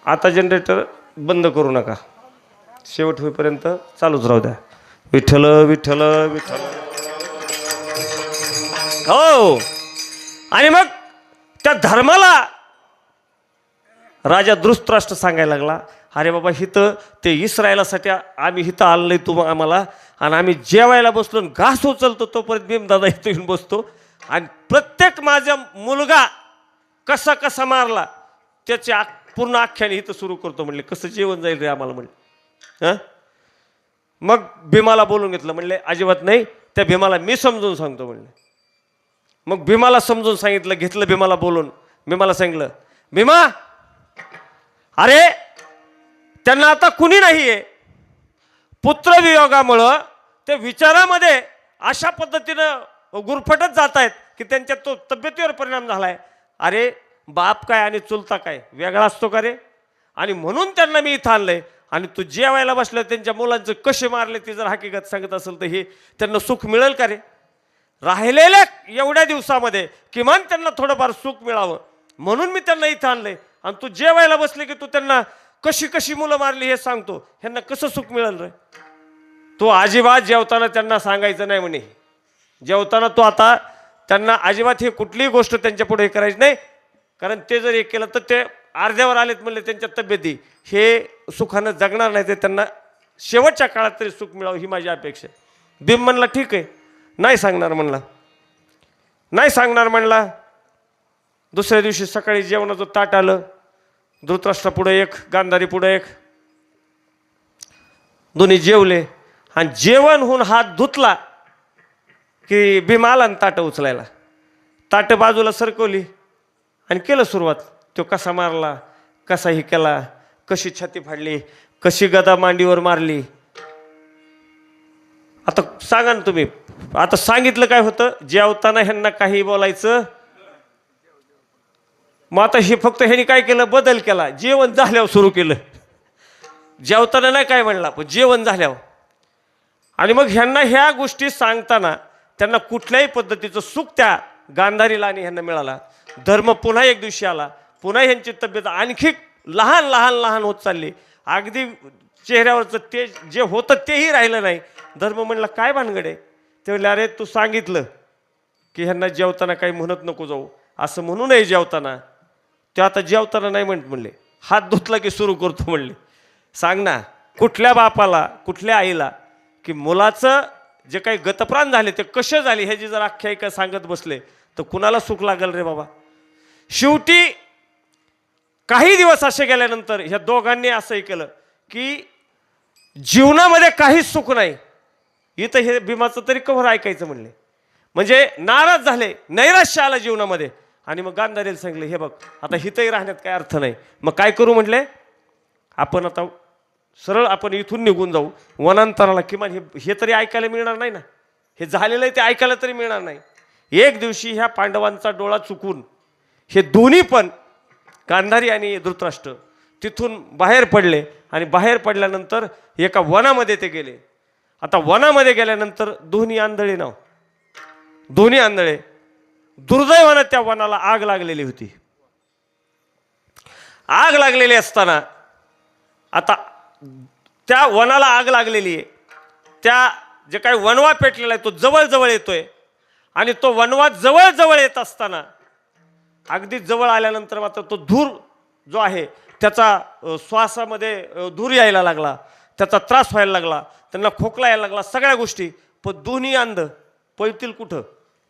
आता जनरेटर बंद करू नका, शेवट होईपर्यंत चालूच राहू द्या. विठ्ठल विठ्ठल विठ्ठल. हो. आणि मग त्या धर्माला राजा धृतराष्ट्र सांगायला लागला, अरे बाबा हिथं ते इस्रायलासाठी आम्ही हिथं आलंय तू आम्हाला, आणि आम्ही जेवायला बसलो घास उचलतो तोपर्यंत भीमदादा इथं येऊन बसतो, आणि प्रत्येक माझा मुलगा कसा कसा मारला त्याची पूर्ण आख्याने इथं सुरू करतो म्हणले. कसं जेवण जाईल रे आम्हाला म्हणले. हां. मग भीमाला बोलून घेतलं, म्हणले अजिबात नाही, त्या भीमाला मी समजून सांगतो म्हणले. मग भीमाला समजून सांगितलं, घेतलं भीमाला बोलून. भीमाला सांगितलं, भीमा अरे त्यांना आता कुणी नाही आहे, पुत्रवियोगामुळं ते विचारामध्ये अशा पद्धतीनं गुरफटत जात आहेत की त्यांच्या तो तब्येतीवर परिणाम झाला आहे. अरे बाप काय आणि चुलता काय वेगळा असतो का रे, आणि म्हणून त्यांना मी इथं आणलंय. आणि तू जेवायला बसलं त्यांच्या मुलांचं कसे मारले ते जर हकीकत सांगत असेल तर हे त्यांना सुख मिळेल का रे. राहिलेल्या एवढ्या दिवसामध्ये किमान त्यांना थोडंफार सुख मिळावं म्हणून मी त्यांना इथं आणलंय, आणि तू जेवायला बसले की तू त्यांना कशी कशी मुलं मारली हे सांगतो, ह्यांना कसं सुख मिळेल रे. तू अजिबात जेवताना त्यांना सांगायचं नाही म्हणे. जेवताना तू आता त्यांना अजिबात हे कुठलीही गोष्ट त्यांच्या पुढे करायची नाही, कारण ते जर एक केलं तर ते अर्ध्यावर आलेत म्हणले त्यांच्या तब्येती, हे सुखानं जगणार नाही, ते त्यांना शेवटच्या काळात तरी सुख मिळावं ही माझी अपेक्षा. भीम म्हणला ठीक आहे, नाही सांगणार म्हणला, नाही सांगणार म्हणला. दुसऱ्या दिवशी सकाळी जेवणाचं ताट आलं, धृतराष्ट्र पुढे एक, गांधारी पुढे एक, दोन्ही जेवले. आणि जेवण होऊन हात धुतला की भीम आला आणि ताटं उचलायला. ताटं बाजूला सरकवली आणि केलं सुरुवात. तो कसा मारला, कसा ही केला, कशी छाती फाडली, कशी गदा मांडीवर मारली. आता सांगा ना तुम्ही, आता सांगितलं काय होतं, जेवताना ह्यांना काही बोलायचं. मग आता हे फक्त ह्यांनी काय केलं, बदल केला, जेवण झाल्यावर सुरू केलं. जेवताना नाही काय म्हणला, पण जेवण झाल्यावर. आणि मग ह्यांना ह्या गोष्टी सांगताना त्यांना कुठल्याही पद्धतीचं सुख त्या गांधारीला आणि ह्यांना मिळाला. धर्म पुन्हा एक दिवशी आला, पुन्हा ह्यांची तब्येत आणखी लहान लहान लहान होत चालली. अगदी चेहऱ्यावरचं ते जे होतं तेही राहिलं नाही. धर्म म्हणला काय भानगडे. ते म्हणले अरे तू सांगितलं की ह्यांना जेवताना काही म्हणत नको जाऊ, असं म्हणू नये जेवताना. ते आता जेवताना नाही म्हणले, हात धुतला की सुरू करतो म्हणले. सांग ना कुठल्या बापाला, कुठल्या आईला की मुलाचं जे काही गतप्राण झाले ते कसे झाले ह्याची जर आख्यायिका सांगत बसले तर कुणाला सुख लागल रे बाबा. शेवटी काही दिवस असे गेल्यानंतर ह्या दोघांनी असंही केलं की जीवनामध्ये काहीच सुख नाही, इथं हे भीमाचं तरी कव्हर ऐकायचं म्हणले. म्हणजे नाराज झाले, नैराश्य आलं जीवनामध्ये. आणि मग गांधारीला सांगितलं हे बघ आता हिथंही राहण्यात काय अर्थ नाही, मग काय करू म्हटले, आपण आता सरळ आपण इथून निघून जाऊ वनांतराला. किमान हे तरी ऐकायला मिळणार नाही ना, हे झालेलं आहे ते ऐकायला तरी मिळणार नाही. एक दिवशी ह्या पांडवांचा डोळा चुकून हे दोन्ही पण गांधारी आणि धृतराष्ट्र तिथून बाहेर पडले. आणि बाहेर पडल्यानंतर एका वनामध्ये ते गेले. आता वनामध्ये गेल्यानंतर दोन्ही आंधळे नाव, दोन्ही आंधळे. दुर्दैवानं त्या वनाला आग लागलेली होती. आग लागलेली असताना आता त्या वनाला आग लागलेली आहे, त्या जे काही वनवा पेटलेला आहे तो जवळजवळ येतोय. आणि तो वनवा जवळजवळ येत असताना अगदी जवळ आल्यानंतर मात्र तो धूर जो आहे त्याचा श्वासामध्ये धूर यायला लागला, त्याचा त्रास व्हायला लागला, त्यांना खोकला यायला लागला, सगळ्या गोष्टी. पण दोन्ही अंध पळतील कुठं,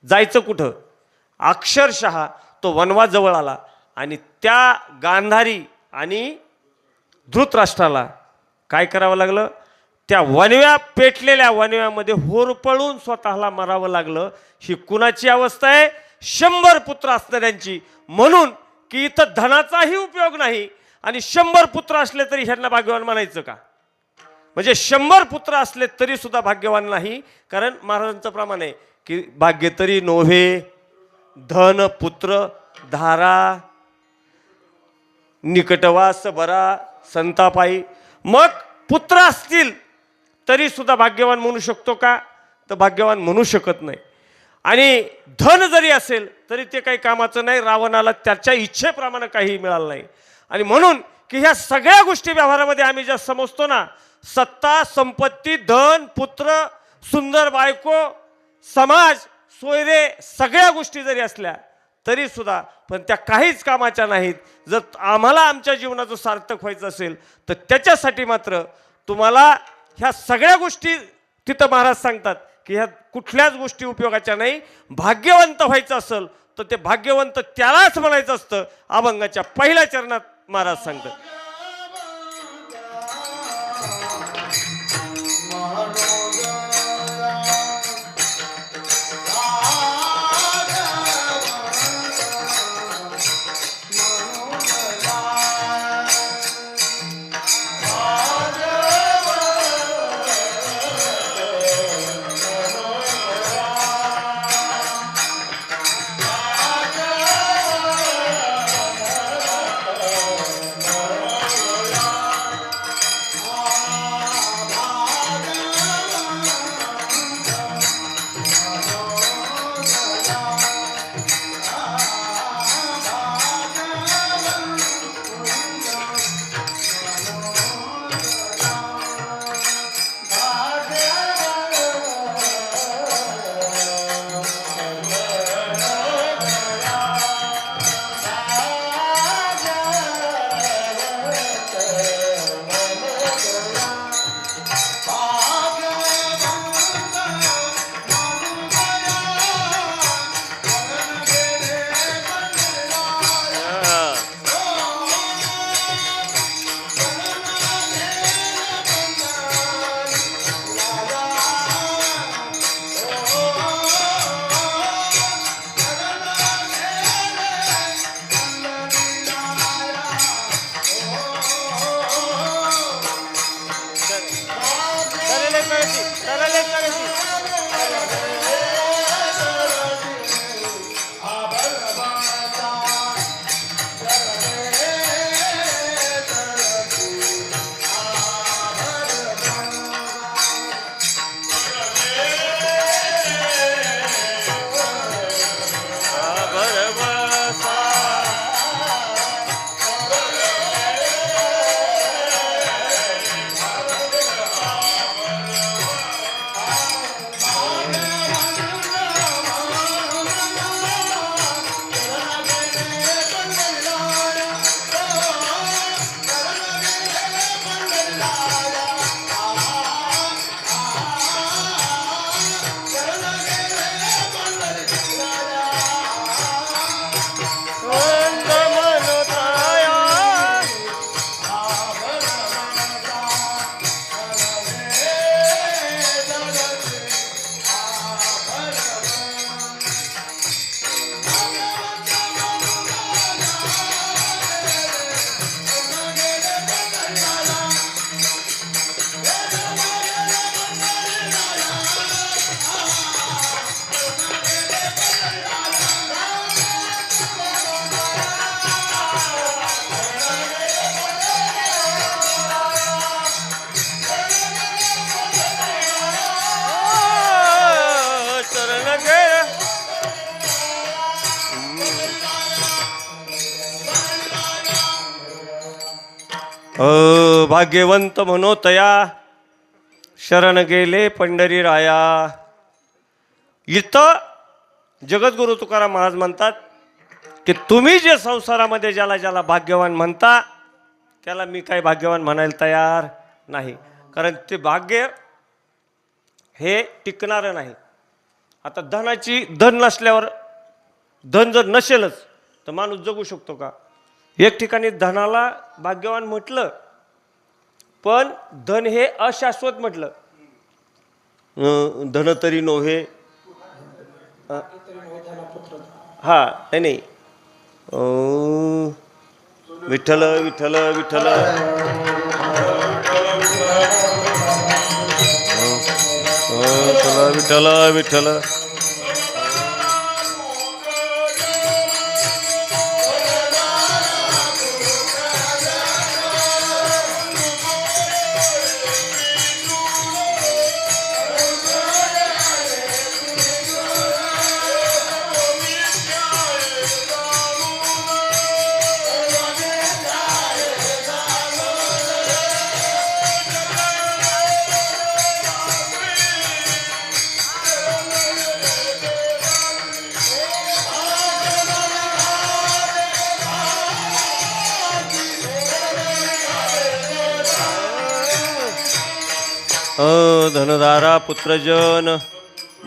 जायचं कुठं. अक्षरशः तो वनवा जवळ आला आणि त्या गांधारी आणि धृतराष्ट्राला काय करावं लागलं, त्या वनव्या पेटलेल्या वनव्यामध्ये होरपळून स्वतःला मरावं लागलं. ही कुणाची अवस्था आहे, 100 पुत्र असणाऱ्यांची. म्हणून की इथं धनाचाही उपयोग नाही आणि 100 पुत्र असले तरी ह्यांना भाग्यवान म्हणायचं का. म्हणजे 100 पुत्र असले तरी सुद्धा भाग्यवान नाही. कारण महाराजांचं प्रमाण आहे की भाग्य तरी नोव्हे धन पुत्र धारा निकटवास बरा संतापाई. मग पुत्र असतील तरी सुद्धा भाग्यवान म्हणू शकतो का, तर भाग्यवान म्हणू शकत नाही. आणि धन जरी असेल तरी ते काही कामाचं नाही. रावणाला त्याच्या इच्छेप्रमाणे काही मिळालं नाही. आणि म्हणून की ह्या सगळ्या गोष्टी व्यवहारामध्ये आम्ही ज्या समजतो ना, सत्ता, संपत्ती, धन, पुत्र, सुंदर बायको, समाज, सोयरे, सगळ्या गोष्टी जरी असल्या तरी सुद्धा पण त्या काहीच कामाच्या नाहीत. जर आम्हाला आमच्या जीवनाचं सार्थक व्हायचं असेल तर त्याच्यासाठी मात्र तुम्हाला ह्या सगळ्या गोष्टी, तिथं महाराज सांगतात की ह्या कुठल्याच गोष्टी उपयोगाच्या नाही. भाग्यवंत व्हायचं असेल तर ते भाग्यवंत त्यालाच म्हणायचं असतं. अभंगाच्या पहिल्या चरणात महाराज सांगतात. भाग्यवंत म्हणोतया शरण गेले पंढरी राया. इथं जगद्गुरु तुकाराम महाराज म्हणतात की तुम्ही जे संसारामध्ये ज्याला ज्याला भाग्यवान म्हणता त्याला मी काही भाग्यवान म्हणायला तयार नाही. कारण ते भाग्य हे टिकणारं नाही. आता धन नसल्यावर, धन जर नसेलच तर माणूस जगू शकतो का? एक ठिकाणी धनाला भाग्यवान म्हटलं पण धन हे अशाश्वत म्हटलं. धन तरी नोहे, हा नाही, विठ्ठल विठ्ठल विठ्ठल विठ्ठल विठ्ठल. धनधारा पुत्रजन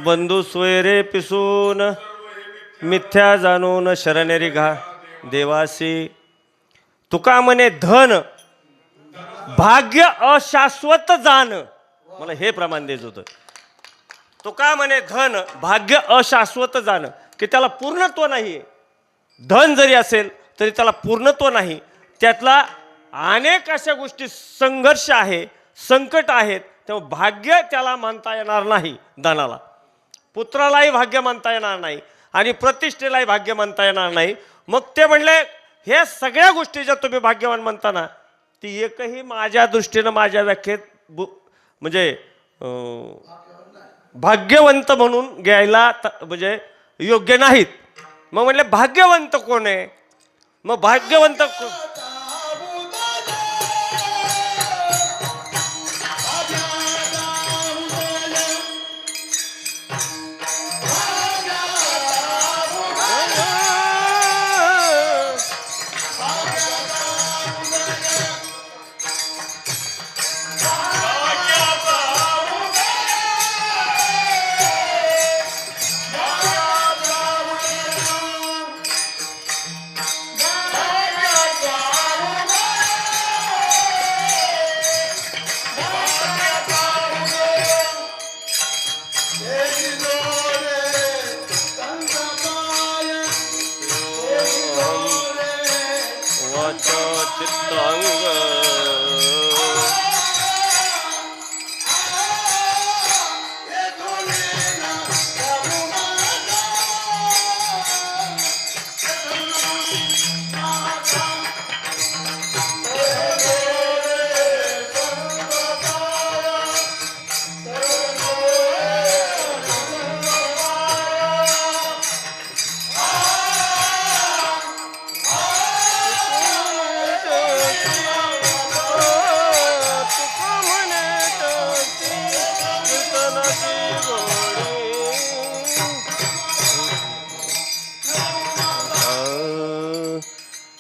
बंधू सोयरे पिसून मिथ्या जाणून शरणेरी घा देवासी. तुका म्हणे धन भाग्य अशाश्वत जाण. मला हे प्रमाण द्यायचं होतं. तुका म्हणे धन भाग्य अशाश्वत जाण की त्याला पूर्णत्व नाही. धन जरी असेल तरी त्याला पूर्णत्व नाही. त्यातला अनेक अशा गोष्टी संघर्ष आहे, संकट आहेत. तेव्हा भाग्य त्याला मानता येणार नाही. धनाला पुत्रालाही भाग्य मानता येणार नाही आणि प्रतिष्ठेलाही भाग्य मानता येणार नाही. मग ते म्हणले हे सगळ्या गोष्टी ज्या तुम्ही भाग्यवान म्हणताना ती एकही माझ्या दृष्टीनं माझ्या व्याख्येत म्हणजे भाग्यवंत म्हणून घ्यायला म्हणजे योग्य नाहीत. मग म्हणले भाग्यवंत कोण आहे? मग भाग्यवंत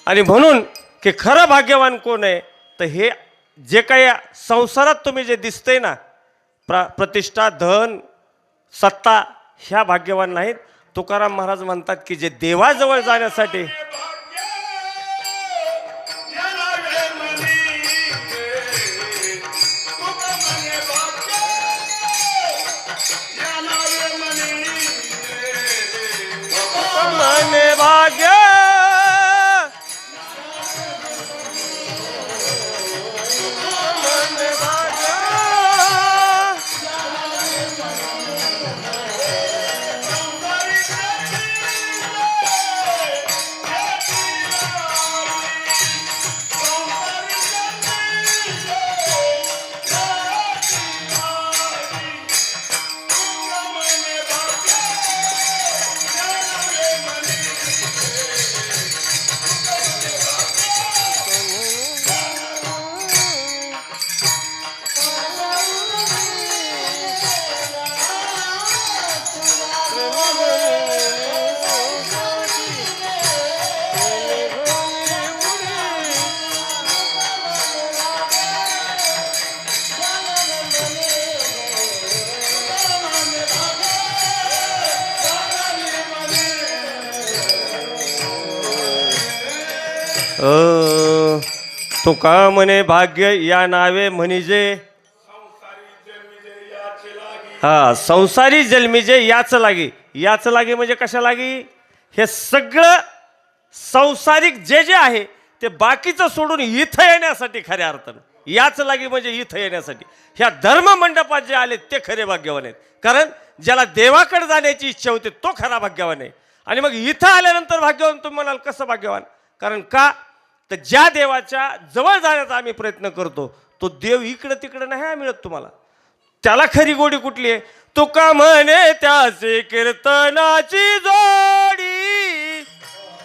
आणि म्हणून की खरं भाग्यवान कोण आहे तर हे जे काही संसारात तुम्ही जे दिसतंय ना प्रतिष्ठा धन सत्ता ह्या भाग्यवान नाहीत. तुकाराम महाराज म्हणतात की जे देवाजवळ जाण्यासाठी भाग्य तुका म्हणे भाग्य या नावे म्हणजे हा संसारी जन्मी जे याच लागी. याच लागी म्हणजे कशा लागी? हे सगळं संसारिक जे जे आहे ते बाकीचं सोडून इथं येण्यासाठी खऱ्या अर्थानं याच लागी म्हणजे इथं येण्यासाठी. ह्या धर्म मंडपात जे आले ते खरे भाग्यवान आहेत. कारण ज्याला देवाकडे जाण्याची इच्छा होते तो खरा भाग्यवान आहे. आणि मग इथं आल्यानंतर भाग्यवान तुम्ही म्हणाल कसं भाग्यवान? कारण का तर ज्या देवाच्या जवळ जाण्याचा आम्ही प्रयत्न करतो तो देव इकडं तिकडं नाही मिळत तुम्हाला. त्याला खरी गोडी कुठली आहे? तुका म्हणे त्याचे कीर्तनाची जोडी.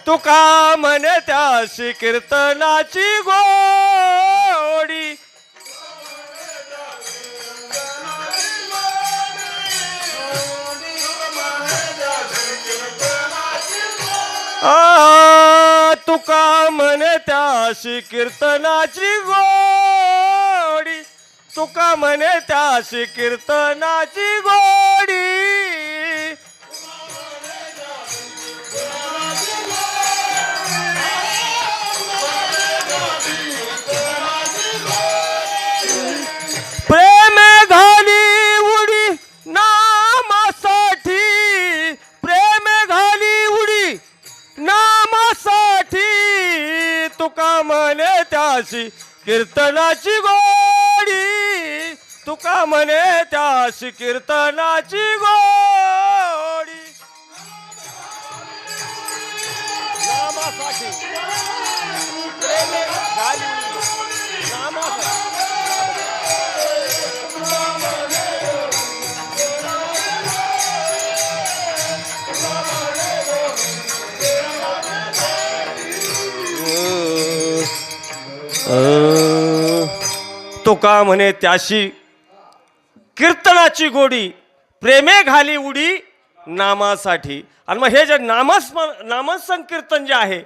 तुका म्हणे त्याची कीर्तनाची गोडी. तुका म्हणे त्याशी कीर्तनाची गोडी. तुका म्हणे त्याशी कीर्तनाची गोडी. प्रेम घाली उडी नामासाठी, प्रेम घाली उडी नामासाठी, तुका म्हणे त्याशी कीर्तनाची गोडी, तुका म्हणे त्याशी कीर्तनाची गोडी. नामासाठी प्रेम घाली उडी नामासाठी. तुका म्हणे त्याशी कीर्तनाची गोडी, प्रेमे घाली उडी नामासाठी. आणि मग हे जे नामसंकीर्तन जे आहे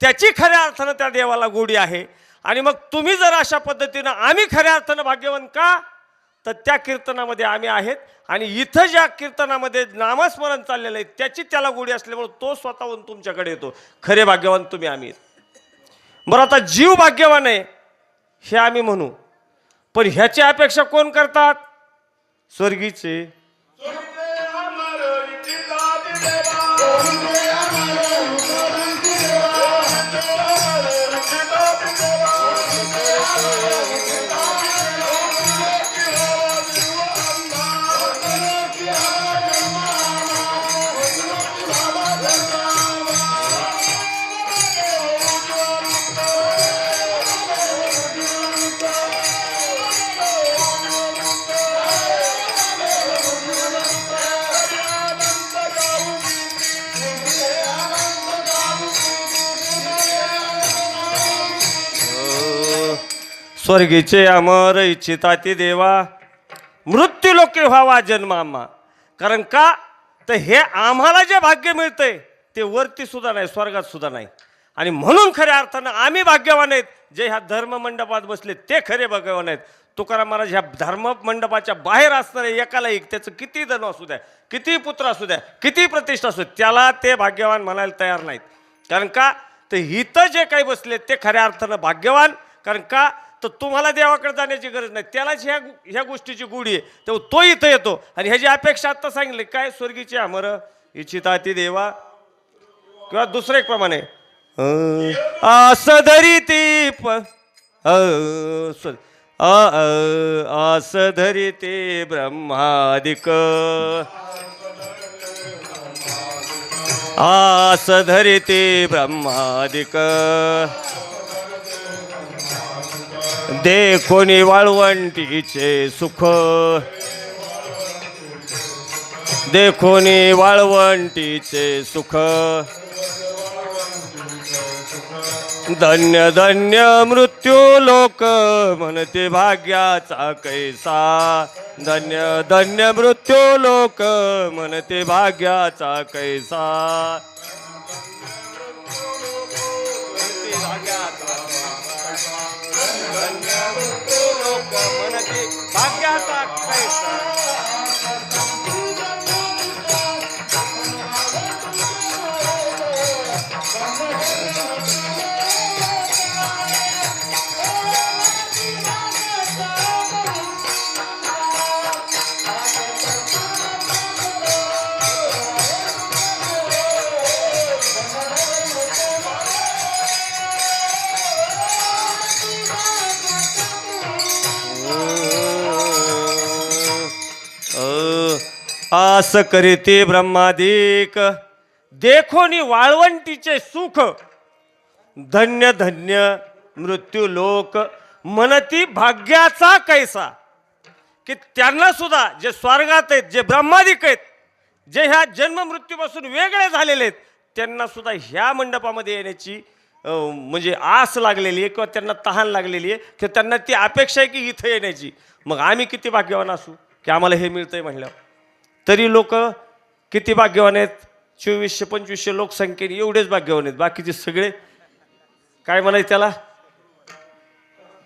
त्याची खऱ्या अर्थानं त्या देवाला गोडी आहे. आणि मग तुम्ही जर अशा पद्धतीनं आम्ही खऱ्या अर्थानं भाग्यवान का, तर त्या कीर्तनामध्ये आम्ही आहेत. आणि इथं ज्या कीर्तनामध्ये नामस्मरण चाललेलं आहे त्याची त्याला गोडी असल्यामुळे तो स्वतःहून तुमच्याकडे येतो. खरे भाग्यवान तुम्ही आम्ही. बरं, आता जीव भाग्यवान आहे हे आम्ही म्हणू, पण ह्याची अपेक्षा कोण करतात? स्वर्गीचे. स्वर्गीचे अमर इच्छिता ती देवा, मृत्यू लोके व्हावा जन्मामा. कारण का, तर हे आम्हाला जे भाग्य मिळतंय ते वरती सुद्धा नाही, स्वर्गात सुद्धा नाही. आणि म्हणून खऱ्या अर्थानं आम्ही भाग्यवान आहेत जे ह्या धर्ममंडपात बसले, ते खरे भाग्यवान आहेत. तुकाराम महाराज ह्या धर्ममंडपाच्या बाहेर असणारे एकाला एक, त्याचं किती धन असू द्या, किती पुत्र असू द्या, किती प्रतिष्ठा असू द्या, त्याला ते भाग्यवान म्हणायला तयार नाहीत. कारण का, तर इथं जे काही बसले ते खऱ्या अर्थानं भाग्यवान. कारण का, तर तुम्हाला देवाकडे जाण्याची गरज नाही, त्यालाच ह्या गोष्टीची गोडी आहे. तेव्हा तो इथं येतो. आणि ह्याची अपेक्षा आत्ता सांगितले काय, स्वर्गीचे अमर इच्छिता ती देवा. किंवा दुसरं एक प्रमाणे आस धरी ती आस धरी ते ब्रह्मादिक, आस धरी ते ब्रह्मादिक, देखोनी वाळवंटीचे सुख, देखोनी वाळवंटीचे सुख. धन्य धन्य मृत्यू लोक म्हणते भाग्याचा कैसा, धन्य धन्य मृत्यू लोक म्हणते भाग्याचा कैसा. भाग्याचा कैसा. आस करीते ब्रह्मादिक, देखोनी वाळवंटीचे सुख, धन्य धन्य मृत्यू लोक म्हणती भाग्याचा कैसा. की त्यांना सुद्धा जे स्वर्गात आहेत, जे ब्रह्मादिक आहेत, जे ह्या जन्म मृत्यूपासून वेगळे झालेले आहेत, त्यांना सुद्धा ह्या मंडपामध्ये येण्याची म्हणजे आस लागलेली आहे किंवा त्यांना तहान लागलेली आहे की त्यांना ती अपेक्षा आहे की इथं येण्याची. मग आम्ही किती भाग्यवान असू की आम्हाला हे मिळतंय म्हणल्यावर. तरी लोक किती भाग्यवान आहेत, 2400-2500 लोकसंख्येने एवढेच भाग्यवान आहेत. बाकीचे सगळे काय म्हणायचं, त्याला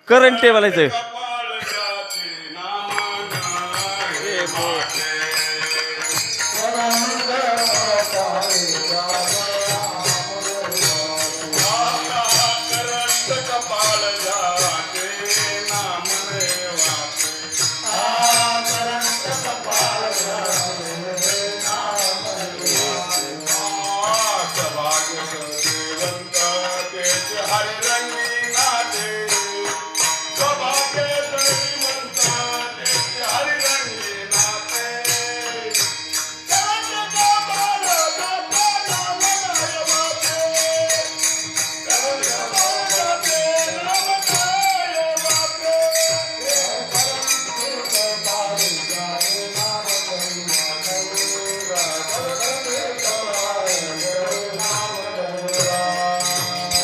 करंट आहे म्हणायचं.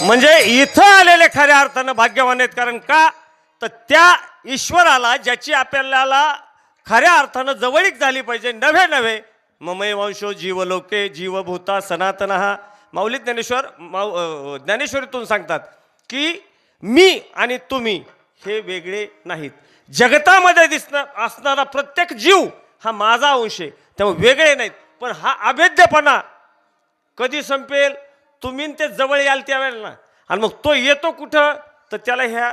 म्हणजे इथं आलेले खऱ्या अर्थानं भाग्यवान आहेत. कारण का तर त्या ईश्वराला ज्याची आपल्याला खऱ्या अर्थानं जवळीक झाली पाहिजे, नव्हे नव्हे ममय वंशो जीवलोके जीवभूता सनातन हा माऊली ज्ञानेश्वर ज्ञानेश्वरीतून सांगतात की मी आणि तुम्ही हे वेगळे नाहीत. जगतामध्ये असणारा प्रत्येक जीव हा माझा अंश आहे, त्यामुळे वेगळे नाहीत. पण हा अभेद्यपणा कधी संपेल? तुम्ही ते जवळ याल त्यावेळेला ना. आणि मग तो येतो कुठं? तर त्याला ह्या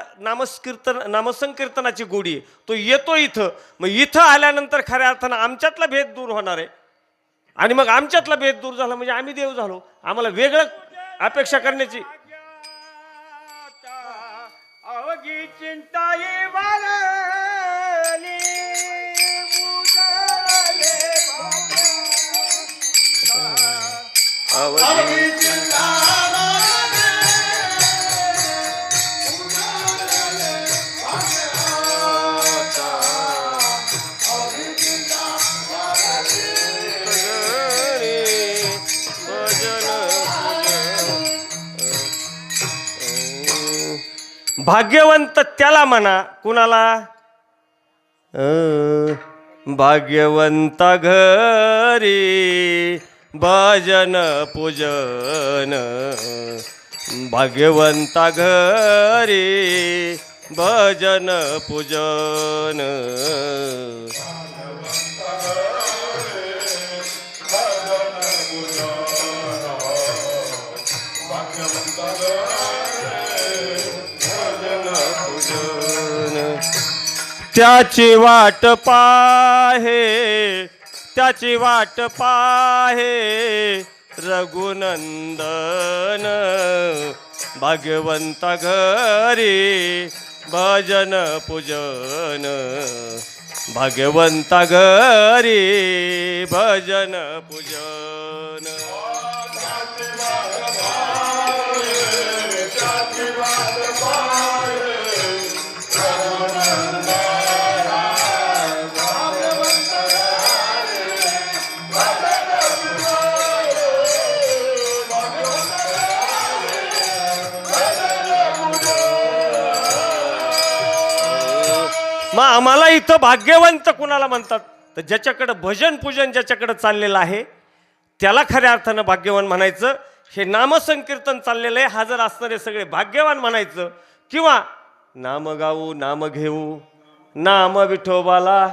नामसंकीर्तनाची गोडी आहे. तो येतो इथं. मग इथं आल्यानंतर खऱ्या अर्थानं आमच्यातला भेद दूर होणार आहे. आणि मग आमच्यातला भेद दूर झाला म्हणजे आम्ही देव झालो. आम्हाला वेगळं अपेक्षा करण्याची अवघी चिंता भाग्यवंत त्याला म्हणा. कुणाला? भाग्यवंता घरी भजन पूजन. भाग्यवंता घरी भजन पूजन. त्याची वाट पाहे, त्याची वाट पाहे रघुनंदन. भाग्यवंता घरी भजन पूजन. भाग्यवंता घरी भजन पूजन. मग आम्हाला इथं भाग्यवंत कुणाला म्हणतात? तर ज्याच्याकडं भजन पूजन ज्याच्याकडं चाललेलं आहे त्याला खऱ्या अर्थानं भाग्यवान म्हणायचं. हे नामसंकीर्तन चाललेलं आहे, हजर असणारे सगळे भाग्यवान म्हणायचं. किंवा नाम गाऊ नाम घेऊ नाम विठोबाला